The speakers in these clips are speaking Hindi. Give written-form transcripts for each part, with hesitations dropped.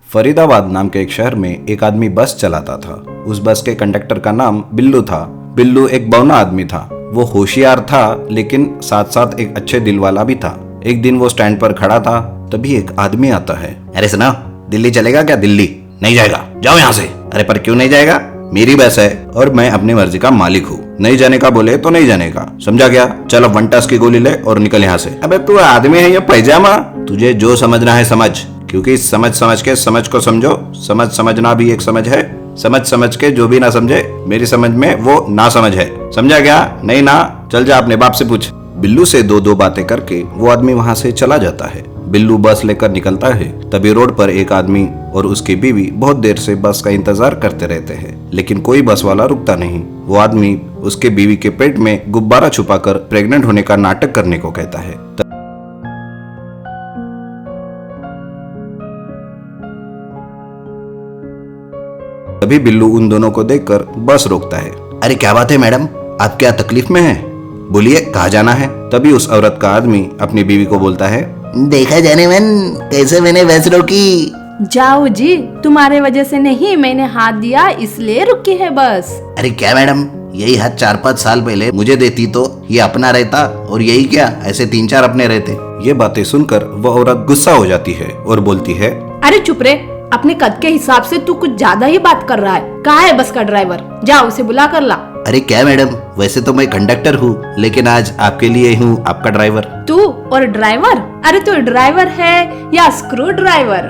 फरीदाबाद नाम के एक शहर में एक आदमी बस चलाता था। उस बस के कंडक्टर का नाम बिल्लू था। बिल्लू एक बौना आदमी था। वो होशियार था लेकिन साथ साथ एक अच्छे दिल वाला भी था। एक दिन वो स्टैंड पर खड़ा था, तभी एक आदमी आता है। अरे सुना, दिल्ली चलेगा क्या? दिल्ली नहीं जाएगा, जाओ यहाँ से। अरे पर क्यों नहीं जाएगा? मेरी बस है और मैं अपनी मर्जी का मालिक हूँ। नहीं जाने का बोले तो नहीं जाने का, समझा क्या? चल अब 1 की गोली ले और निकल यहाँ से। अबे तू आदमी है या पैजामा? तुझे जो समझना है समझ, क्योंकि समझ समझ के समझ को समझो। समझ समझना भी एक समझ है। समझ समझ के जो भी ना समझे मेरी समझ में वो ना समझ है, समझा क्या? नहीं ना, चल जा अपने बाप से पूछ। बिल्लू से दो बातें करके वो आदमी वहां से चला जाता है। बिल्लू बस लेकर निकलता है, तभी रोड पर एक आदमी और उसकी बीवी बहुत देर से बस का इंतजार करते रहते हैं, लेकिन कोई बस वाला रुकता नहीं। वो आदमी उसके बीवी के पेट में गुब्बारा छुपाकर प्रेग्नेंट होने का नाटक करने को कहता है। तभी बिल्लू उन दोनों को देखकर बस रोकता है। अरे क्या बात है मैडम, आप क्या तकलीफ में हैं? बोलिए कहाँ जाना है? तभी उस औरत का आदमी अपनी बीवी को बोलता है, देखा जाने मन कैसे मैंने बस रोकी। जाओ जी, तुम्हारे वजह से नहीं, मैंने हाथ दिया इसलिए रुकी है बस। अरे क्या मैडम, यही हाथ 4-5 साल पहले मुझे देती तो ये अपना रहता, और यही क्या ऐसे 3-4 अपने रहते। ये बातें सुनकर वह औरत गुस्सा हो जाती है और बोलती है, अरे चुप रे, अपने कद के हिसाब से तू कुछ ज्यादा ही बात कर रहा है। कहाँ है बस का ड्राइवर? जाओ उसे बुला कर ला। अरे क्या मैडम, वैसे तो मैं कंडक्टर हूँ, लेकिन आज आपके लिए हूँ आपका ड्राइवर। तू और ड्राइवर? अरे तू ड्राइवर है या स्क्रू ड्राइवर?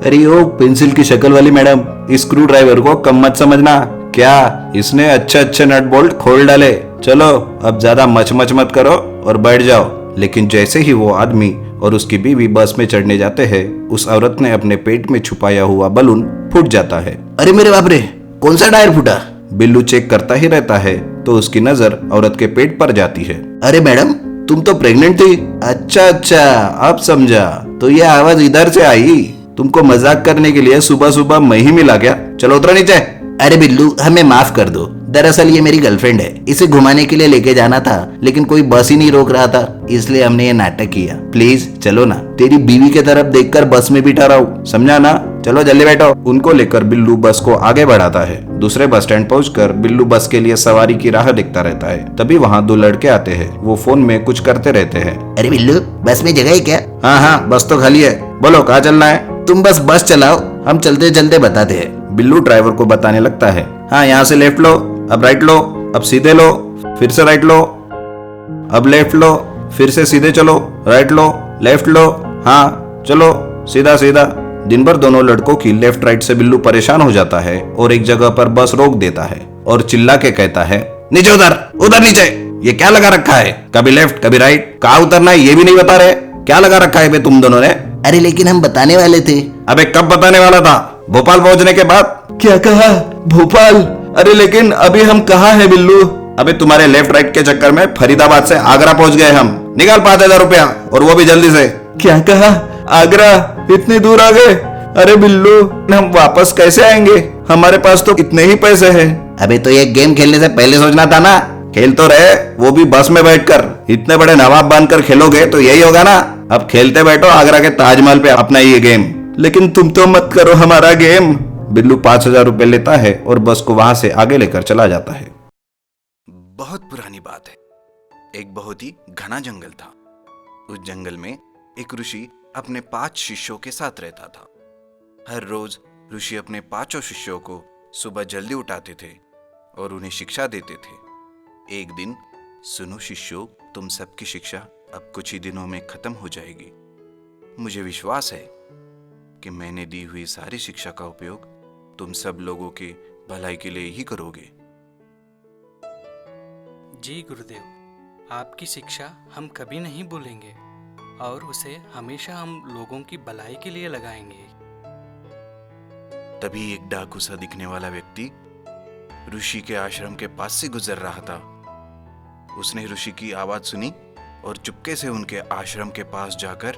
अरे ओ पेंसिल की शक्ल वाली मैडम, इस स्क्रू ड्राइवर को कम मत समझना। क्या इसने अच्छे नट बोल्ट खोल डाले। चलो अब ज्यादा मच मत करो और बैठ जाओ। लेकिन जैसे ही वो आदमी और उसकी बीवी बस में चढ़ने जाते हैं, उस औरत ने अपने पेट में छुपाया हुआ बलून फूट जाता है। अरे मेरे बाप रे, कौन सा टायर फूटा? बिल्लू चेक करता ही रहता है तो उसकी नजर औरत के पेट पर जाती है। अरे मैडम, तुम तो प्रेग्नेंट थी। अच्छा, अब समझा। तो ये आवाज इधर से आई। तुमको मजाक करने के लिए सुबह सुबह मैं ही मिला क्या? चलो उतरो नीचे। अरे बिल्लू, हमें माफ कर दो। दरअसल ये मेरी गर्लफ्रेंड है, इसे घुमाने के लिए लेके जाना था, लेकिन कोई बस ही नहीं रोक रहा था, इसलिए हमने ये नाटक किया। प्लीज चलो ना, तेरी बीवी की तरफ देखकर बस में बिठा रहा हूँ, समझा ना? चलो जल्दी बैठो। उनको लेकर बिल्लू बस को आगे बढ़ाता है। दूसरे बस स्टैंड पहुंचकर बिल्लू बस के लिए सवारी की राह देखता रहता है। तभी वहाँ 2 लड़के आते हैं। वो फोन में कुछ करते रहते हैं। अरे बिल्लू, बस में जगह है क्या? हाँ, बस तो खाली है। बोलो कहाँ चलना है? तुम बस चलाओ, हम चलते चलते बताते हैं। बिल्लू ड्राइवर को बताने लगता है, हाँ यहाँ से लेफ्ट लो, अब राइट लो, अब सीधे लो, फिर से राइट लो, अब लेफ्ट लो, फिर से सीधे चलो, राइट लो, लेफ्ट लो, हाँ चलो सीधा सीधा। दिन भर दोनों लड़कों की लेफ्ट राइट से बिल्लू परेशान हो जाता है और एक जगह पर बस रोक देता है और चिल्ला के कहता है, नीचे उधर नीचे। ये क्या लगा रखा है? कभी लेफ्ट कभी राइट, कहाँ उतरना है ये भी नहीं बता रहे। क्या लगा रखा है बे तुम दोनों ने? अरे लेकिन हम बताने वाले थे। अबे कब बताने वाला था? भोपाल पहुंचने के बाद। क्या कहा? भोपाल? अरे लेकिन अभी हम कहाँ हैं बिल्लू? अबे तुम्हारे लेफ्ट राइट के चक्कर में फरीदाबाद से आगरा पहुंच गए हम। निकाल 5000 रुपया, और वो भी जल्दी से। क्या कहा? आगरा? इतनी दूर आ गए? अरे बिल्लू, हम वापस कैसे आएंगे? हमारे पास तो इतने ही पैसे हैं। अबे तो ये गेम खेलने से पहले सोचना था ना। खेल तो रहे, वो भी बस में बैठकर। इतने बड़े नवाब बनकर खेलोगे तो यही होगा ना। अब खेलते बैठो आगरा के ताजमहल पे अपना ये गेम। लेकिन तुम तो मत करो हमारा गेम। बिल्लू 5000 रुपए लेता है और बस को वहां से आगे लेकर चला जाता है। बहुत पुरानी बात है। एक बहुत ही घना जंगल था। उस जंगल में एक ऋषि अपने 5 शिष्यों के साथ रहता था। हर रोज ऋषि अपने 5 शिष्यों को सुबह जल्दी उठाते थे और उन्हें शिक्षा देते थे। एक दिन, सुनो शिष्यों, तुम सबकी शिक्षा अब कुछ ही दिनों में खत्म हो जाएगी। मुझे विश्वास है कि मैंने दी हुई सारी शिक्षा का उपयोग तुम सब लोगों के भलाई के लिए ही करोगे। जी गुरुदेव, आपकी शिक्षा हम कभी नहीं भूलेंगे और उसे हमेशा हम लोगों की भलाई के लिए लगाएंगे। तभी एक डाकू सा दिखने वाला व्यक्ति ऋषि के आश्रम के पास से गुजर रहा था। उसने ऋषि की आवाज सुनी और चुपके से उनके आश्रम के पास जाकर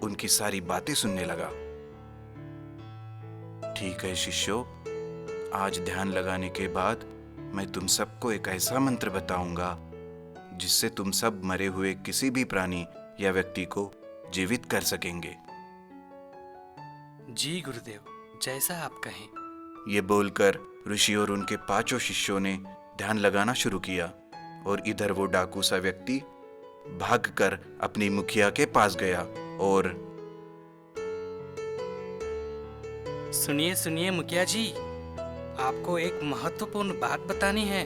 उनकी सारी बातें सुनने लगा। ठीक है शिष्यों, आज ध्यान लगाने के बाद मैं तुम सबको एक ऐसा मंत्र बताऊंगा जिससे तुम सब मरे हुए किसी भी प्राणी या व्यक्ति को जीवित कर सकेंगे। जी गुरुदेव, जैसा आप कहें। ये बोलकर ऋषि और उनके पांचों शिष्यों ने ध्यान लगाना शुरू किया और इधर वो डाकू सा व्यक्ति भागकर अपनी मुखिया के पास गया और सुनिए सुनिए मुखिया जी, आपको एक महत्वपूर्ण बात बतानी है।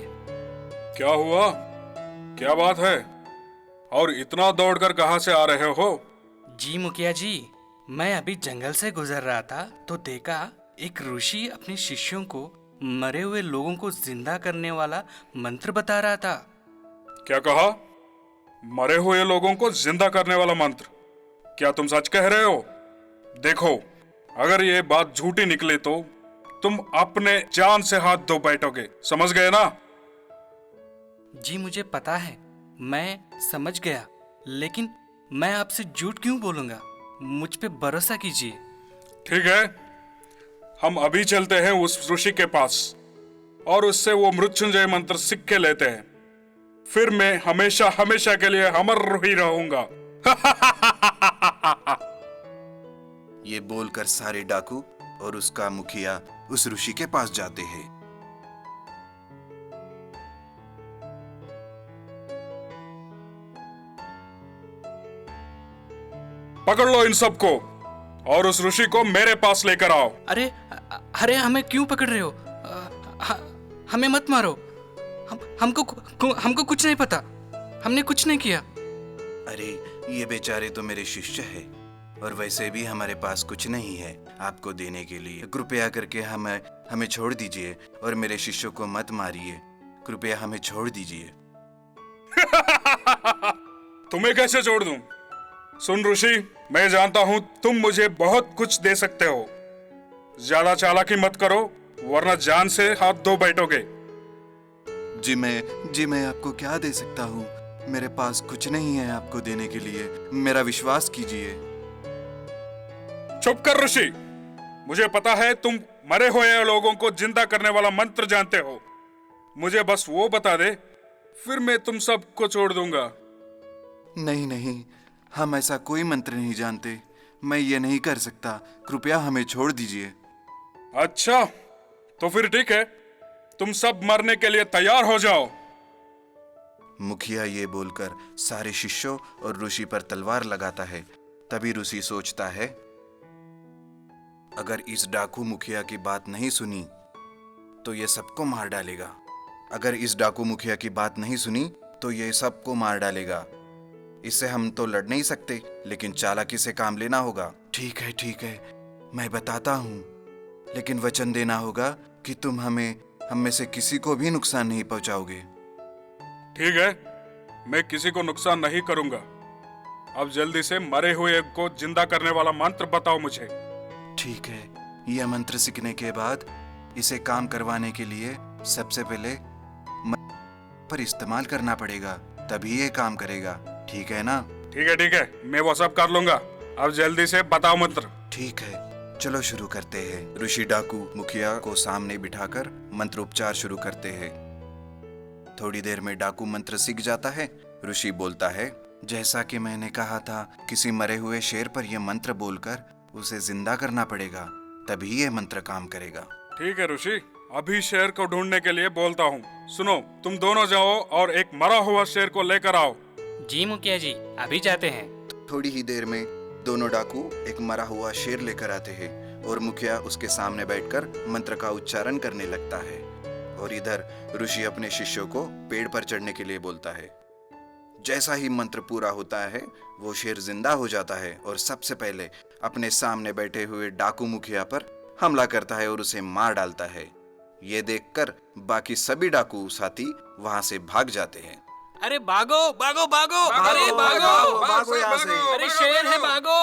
क्या हुआ? क्या बात है? और इतना दौड़कर कहाँ से आ रहे हो? जी मुखिया जी, मैं अभी जंगल से गुजर रहा था तो देखा एक ऋषि अपने शिष्यों को मरे हुए लोगों को जिंदा करने वाला मंत्र बता रहा था। क्या कहा? मरे हुए लोगों को जिंदा करने वाला मंत्र? क्या तुम सच कह रहे हो? देखो, अगर ये बात झूठी निकले तो तुम अपने जान से हाथ धो बैठोगे, समझ गए ना? जी मुझे पता है, मैं समझ गया, लेकिन मैं आपसे झूठ क्यों बोलूंगा? मुझ पे भरोसा कीजिए। ठीक है, हम अभी चलते हैं उस ऋषि के पास और उससे वो मृत्युंजय मंत्र सीख के लेते हैं। फिर मैं हमेशा हमेशा के लिए अमर ही रहूंगा। ये बोलकर सारे डाकू और उसका मुखिया उस ऋषि के पास जाते हैं। पकड़ लो इन सबको और उस ऋषि को मेरे पास लेकर आओ। अरे अरे हमें क्यों पकड़ रहे हो? हमें मत मारो। हमको कुछ नहीं पता, हमने कुछ नहीं किया। अरे ये बेचारे तो मेरे शिष्य हैं और वैसे भी हमारे पास कुछ नहीं है आपको देने के लिए। कृपया करके हमें छोड़ दीजिए और मेरे शिष्यों को मत मारिए। कृपया हमें छोड़ दीजिए। तुम्हें कैसे छोड़ दूं? सुन ऋषि, मैं जानता हूं तुम मुझे बहुत कुछ दे सकते हो। ज्यादा चालाकी मत करो वरना जान से हाथ धो बैठोगे। जी मैं आपको क्या दे सकता हूँ? मेरे पास कुछ नहीं है आपको देने के लिए, मेरा विश्वास कीजिए। चुप कर ऋषि, मुझे पता है तुम मरे हुए लोगों को जिंदा करने वाला मंत्र जानते हो। मुझे बस वो बता दे, फिर मैं तुम सबको छोड़ दूंगा। नहीं, हम ऐसा कोई मंत्र नहीं जानते। मैं ये नहीं कर सकता, कृपया हमें छोड़ दीजिए। अच्छा, तो फिर ठीक है, तुम सब मरने के लिए तैयार हो जाओ। मुखिया ये बोलकर सारे शिष्यों और ऋषि पर तलवार लगाता है। तभी ऋषि सोचता है, अगर इस डाकू मुखिया की बात नहीं सुनी तो ये सबको मार डालेगा। अगर इस डाकू मुखिया की बात नहीं सुनी तो ये सबको मार डालेगा। इससे हम तो लड़ नहीं सकते, लेकिन चालाकी से काम लेना होगा। ठीक है, मैं बताता हूँ, लेकिन वचन देना होगा कि तुम हम में से किसी को भी नुकसान नहीं पहुंचाओगे। ठीक है, मैं किसी को नुकसान नहीं करूंगा। अब जल्दी से मरे हुए को जिंदा करने वाला मंत्र बताओ मुझे। ठीक है, यह मंत्र सीखने के बाद इसे काम करवाने के लिए सबसे पहले पर इस्तेमाल करना पड़ेगा, तभी ये काम करेगा। ठीक है ना? ठीक है, मैं वो सब कर लूंगा। अब जल्दी से बताओ मंत्र। ठीक है, चलो शुरू करते हैं। ऋषि डाकू मुखिया को सामने बिठाकर मंत्रोपचार शुरू करते हैं। थोड़ी देर में डाकू मंत्र सीख जाता है। ऋषि बोलता है, जैसा कि मैंने कहा था, किसी मरे हुए शेर पर यह मंत्र बोलकर उसे जिंदा करना पड़ेगा, तभी यह मंत्र काम करेगा। ठीक है ऋषि, अभी शेर को ढूंढने के लिए बोलता हूँ। सुनो, तुम दोनों जाओ और एक मरा हुआ शेर को लेकर आओ। जी मुखिया जी, अभी जाते हैं। थोड़ी ही देर में दोनों डाकू एक मरा हुआ शेर लेकर आते हैं और मुखिया उसके सामने बैठकर मंत्र का उच्चारण करने लगता है। और इधर ऋषि अपने शिष्यों को पेड़ पर चढ़ने के लिए बोलता है। जैसा ही मंत्र पूरा होता है, वो शेर जिंदा हो जाता है और सबसे पहले अपने सामने बैठे हुए डाकू मुखिया पर हमला करता है और उसे मार डालता है। ये देखकर बाकी सभी डाकू साथी वहां से भाग जाते हैं। अरे भागो, अरे भागो, भागो यहाँ से। अरे शेर है, भागो।